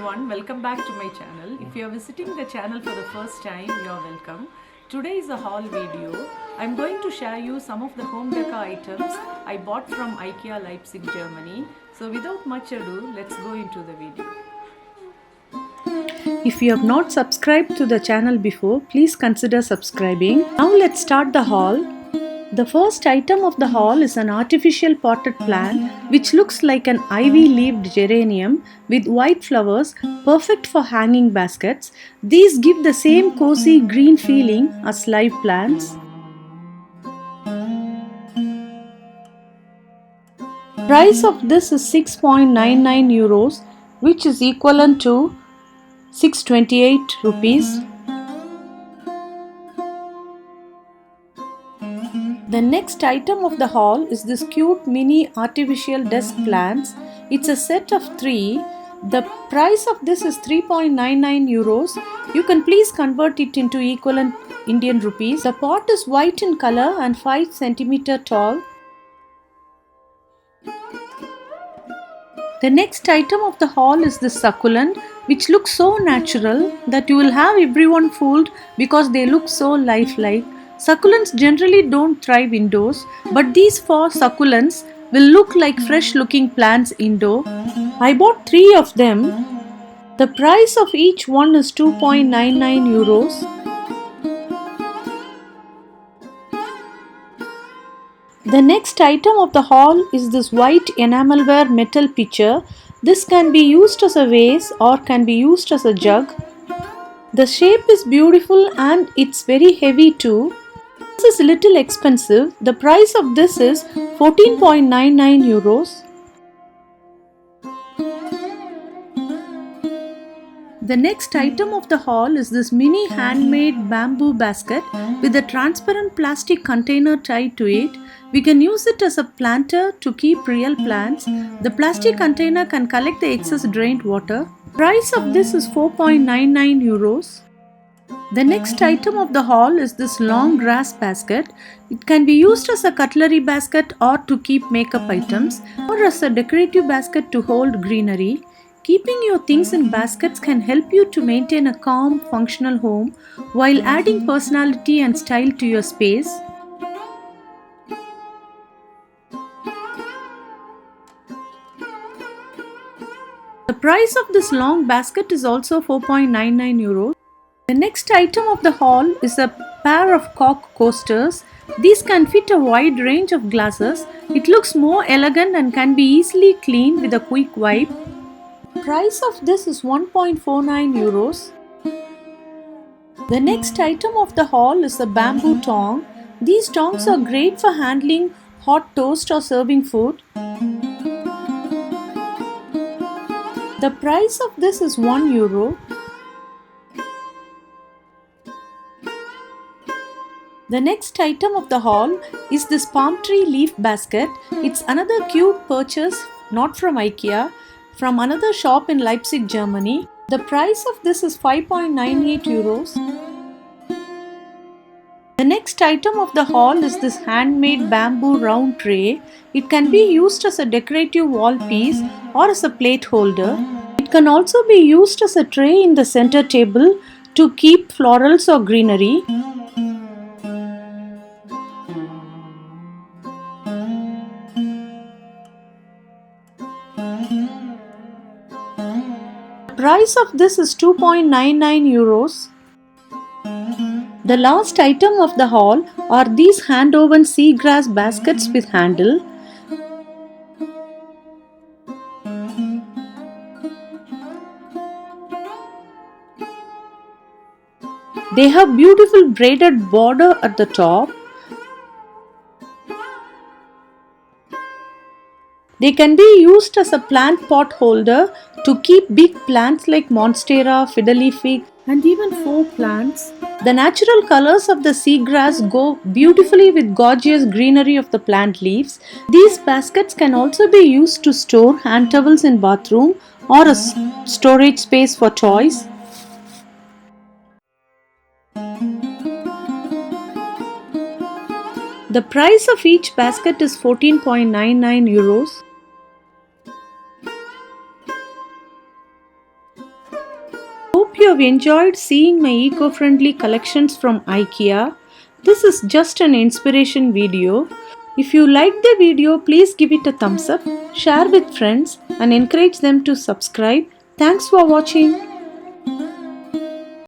everyone, welcome back to my channel. If you are visiting the channel for the first time, you are welcome. Today is a haul video. I'm going to share you some of the home decor items I bought from IKEA Leipzig, Germany. So without much ado, let's go into the video. If you have not subscribed to the channel before, please consider subscribing. Now let's start the haul. The first item of the haul is an artificial potted plant which looks like an ivy-leaved geranium with white flowers, perfect for hanging baskets. These give the same cozy green feeling as live plants. Price of this is 6.99 euros, which is equivalent to 628 rupees. The next item of the haul is this cute mini artificial desk plants. It's a set of 3. The price of this is 3.99 euros. You can please convert it into equivalent Indian rupees. The pot is white in color and 5 cm tall. The next item of the haul is this succulent, which looks so natural that you will have everyone fooled because they look so lifelike. Succulents generally don't thrive indoors, but these 4 succulents will look like fresh looking plants indoor. I bought 3 of them. The price of each one is 2.99 euros. The next item of the haul is this white enamelware metal pitcher. This can be used as a vase or can be used as a jug. The shape is beautiful and it's very heavy too. This is a little expensive. The price of this is 14.99 euros. The next item of the haul is this mini handmade bamboo basket with a transparent plastic container tied to it. We can use it as a planter to keep real plants. The plastic container can collect the excess drained water. Price of this is 4.99 euros. The next item of the haul is this long grass basket. It can be used as a cutlery basket or to keep makeup items or as a decorative basket to hold greenery. Keeping your things in baskets can help you to maintain a calm, functional home while adding personality and style to your space. The price of this long basket is also 4.99 euros. The next item of the haul is a pair of cork coasters. These can fit a wide range of glasses. It looks more elegant and can be easily cleaned with a quick wipe. Price of this is 1.49 euros. The next item of the haul is a bamboo tong. These tongs are great for handling hot toast or serving food. The price of this is 1 euro. The next item of the haul is this palm tree leaf basket. It's another cute purchase, not from IKEA, from another shop in Leipzig, Germany. The price of this is 5.98 euros. The next item of the haul is this handmade bamboo round tray. It can be used as a decorative wall piece or as a plate holder. It can also be used as a tray in the center table to keep florals or greenery. The price of this is 2.99 euros. The last item of the haul are these hand-woven seagrass baskets with handle. They have beautiful braided border at the top. They can be used as a plant pot holder to keep big plants like monstera, fiddly fig, and even faux plants. The natural colors of the seagrass go beautifully with gorgeous greenery of the plant leaves. These baskets can also be used to store hand towels in bathroom or as storage space for toys. The price of each basket is 14.99 euros. hope you have enjoyed seeing my eco-friendly collections from IKEA. This is just an inspiration video. If you liked the video, please give it a thumbs up, share with friends and encourage them to subscribe. Thanks for watching.